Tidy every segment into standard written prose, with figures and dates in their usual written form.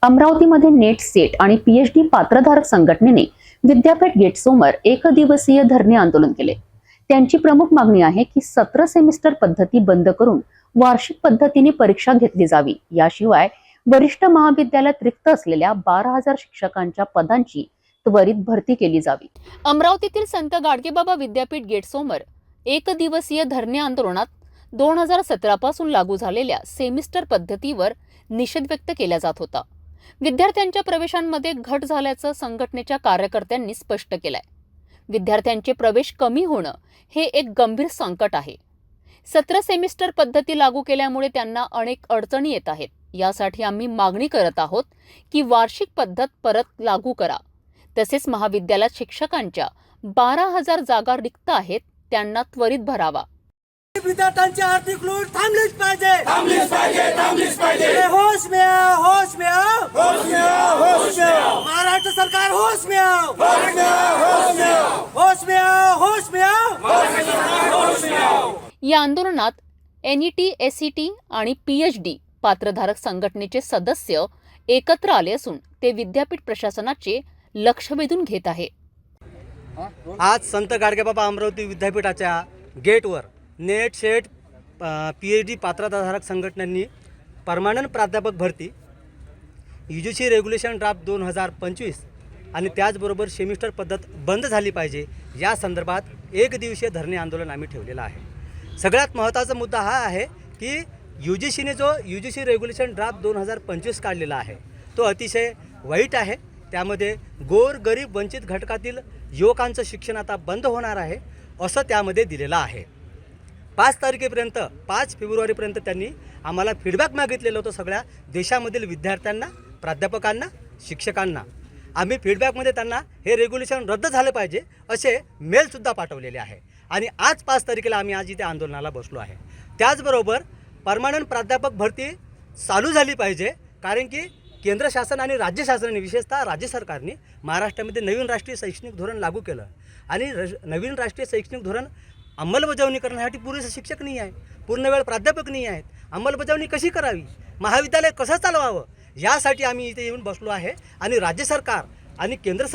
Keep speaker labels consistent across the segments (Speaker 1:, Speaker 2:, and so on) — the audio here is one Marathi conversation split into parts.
Speaker 1: अमरावतीमध्ये नेट सेट आणि पीएचडी पात्रधारक संघटनेने विद्यापीठ गेटसमोर एकदिवसीय धरणे आंदोलन केले। त्यांची प्रमुख मागणी आहे की 17 सेमिस्टर पद्धती बंद करून वार्षिक पद्धतीने परीक्षा घेतली जावी। याशिवाय वरिष्ठ महाविद्यालयात रिक्त असलेल्या 12,000 शिक्षकांच्या पदांची त्वरित भरती केली जावी।
Speaker 2: अमरावतीतील संत गाडगेबाबा विद्यापीठ गेटसमोर एकदिवसीय धरणे आंदोलनात 2017 पासून लागू झालेल्या सेमिस्टर पद्धतीवर निषेध व्यक्त केला जात होता। विद्यार्थ्यांच्या प्रवेशांमध्ये घट झाल्याचं संघटनेच्या कार्यकर्त्यांनी स्पष्ट केलंय। विद्यार्थ्यांचे प्रवेश कमी होणं हे एक गंभीर संकट आहे। 17 सेमिस्टर पद्धती लागू केल्यामुळे त्यांना अनेक अडचणी येत आहेत। यासाठी आम्ही मागणी करत आहोत की वार्षिक पद्धत परत लागू करा। तसेच महाविद्यालयात शिक्षकांच्या 12,000 जागा रिक्त आहेत, त्यांना त्वरित भरावा।
Speaker 3: विद्यार्थ्यांची आर्थिक लूट थांबलीच पाहिजे, थांबलीच पाहिजे, थांबलीच पाहिजे। होश में आओ, होश में आओ, होश में आओ, होश में आओ। महाराष्ट्र सरकार होश में आओ, होश में आओ, होश में आओ, होश में आओ, होश में आओ, महाराष्ट्र सरकार होश में आओ।
Speaker 2: या आंदोलनात एनईटी, एसईटी आणि पीएचडी पात्रधारक संघटनेचे सदस्य एकत्र आले असून ते विद्यापीठ प्रशासनाचे लक्ष वेधून घेत आहे।
Speaker 4: आज संत गाडगेबाबा अमरावती विद्यापीठाच्या गेटवर नेट सेट पीएचडी पात्रधारक संघटनांनी परमनंट प्राध्यापक भरती, यूजीसी रेग्युलेशन ड्राफ्ट 2025 आणि त्याचबरोबर सेमिस्टर पद्धत बंद झाली पाहिजे या संदर्भात एक दिवसीय धरणे आंदोलन आम्ही ठेवलेलं आहे। सगळ्यात महत्त्वाचा मुद्दा हा आहे की यूजीसीने जो यूजीसी रेग्युलेशन ड्राफ्ट 2025 काढलेला आहे तो अतिशय वाईट आहे। त्यामध्ये गोर गरीब वंचित घटकातील युवकांचं शिक्षण आता बंद होणार आहे असं त्यामध्ये दिलेलं आहे। 5 तारखेपर्यंत 5 फेब्रुवारीपर्यंत त्यांनी आम्हाला फीडबॅक मागितलेलं होतं सगळ्या देशामधील विद्यार्थ्यांना, प्राध्यापकांना, शिक्षकांना। आम्ही फीडबॅकमध्ये त्यांना हे रेग्युलेशन रद्द झालं पाहिजे असे मेलसुद्धा पाठवलेले आहे आणि आज 5 तारखेला आम्ही आज इथे आंदोलनाला बसलो आहे। त्याचबरोबर परमनंट प्राध्यापक भरती चालू झाली पाहिजे, कारण की केंद्र शासन आणि राज्य शासनाने, विशेषतः राज्य सरकारने महाराष्ट्रामध्ये नवीन राष्ट्रीय शैक्षणिक धोरण लागू केलं आणि नवीन राष्ट्रीय शैक्षणिक धोरण अंमलबजावणी करण्यासाठी पुरेसे शिक्षक नाही आहे, पूर्णवेळ प्राध्यापक नाही आहेत। अंमलबजावणी कशी करावी, महाविद्यालय कसं चालवावं यासाठी आम्ही इथे येऊन बसलो आहे आणि राज्य सरकार आणि केंद्र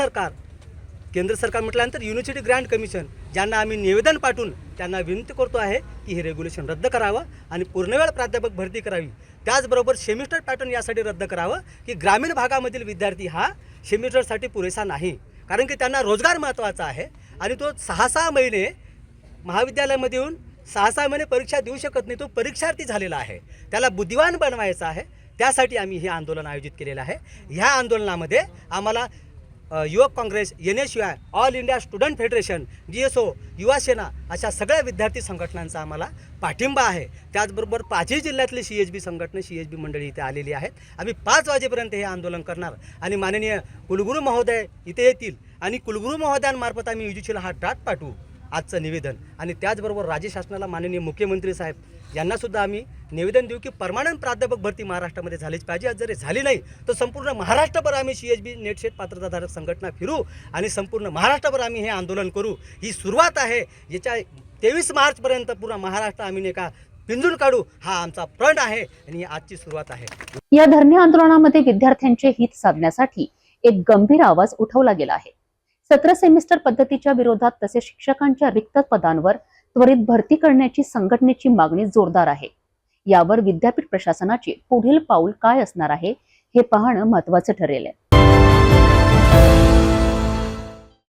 Speaker 4: सरकार म्हटल्यानंतर युनिव्हर्सिटी ग्रँट कमिशन ज्यांना आम्ही निवेदन पाठवून त्यांना विनंती करतो आहे की हे रेग्युलेशन रद्द करावं आणि पूर्णवेळ प्राध्यापक भरती करावी। त्याचबरोबर सेमिस्टर पॅटर्न यासाठी रद्द करावं की ग्रामीण भागामधील विद्यार्थी हा सेमिस्टरसाठी पुरेसा नाही, कारण की त्यांना रोजगार महत्त्वाचा आहे आणि तो 6-6 महिने महाविद्यालयामध्ये येऊन 6-6 महिने परीक्षा देऊ शकत नाही। तो परीक्षार्थी झालेला आहे, त्याला बुद्धिवान बनवायचं आहे। त्यासाठी आम्ही हे आंदोलन आयोजित केलेलं आहे। ह्या आंदोलनामध्ये आम्हाला युवक Congress, NSUI, all India student federation, GSO, युवा सेना अशा सगळ्या विद्यार्थी संघटनांचा आम्हाला पाठिंबा आहे। त्याचबरोबर 5ही जिल्ह्यातले CHB संघटना, CHB मंडळी इथे आलेली आहेत। आम्ही 5 वाजेपर्यंत हे आंदोलन करणार आणि माननीय कुलगुरू महोदय इथे येतील आणि कुलगुरू महोदयांमार्फत आम्ही यूजीसीला हा ड्राफ्ट पाठवू आजचं निवेदन आणि त्याचबरोबर राज्य शासनाला माननीय मुख्यमंत्री साहेब यांनासुद्धा आम्ही निवेदन देऊ की परमनंट प्राध्यापक भरती महाराष्ट्रामध्ये झालीच पाहिजे। जर झाली नाही तर संपूर्ण महाराष्ट्रभर आम्ही CHB नेट सेट पात्रधारक संघटना फिरू आणि संपूर्ण महाराष्ट्रभर आम्ही हे आंदोलन करू। ही सुरुवात आहे, याच्या 23 मार्चपर्यंत पूर्ण महाराष्ट्र आम्ही एका पिंजून काढू, हा आमचा प्रण आहे आणि ही आजची सुरुवात आहे।
Speaker 1: या धरणे आंदोलनामध्ये विद्यार्थ्यांचे हित साधण्यासाठी एक गंभीर आवाज उठवला गेला आहे। 17 सेमिस्टर पद्धतीच्या विरोधात तसेच शिक्षकांच्या रिक्त पदांवर त्वरित भरती करण्याची संघटनेची मागणी जोरदार आहे। यावर विद्यापीठ प्रशासनाचे पुढील पाऊल काय असणार आहे हे पाहणं महत्त्वाचं ठरेल।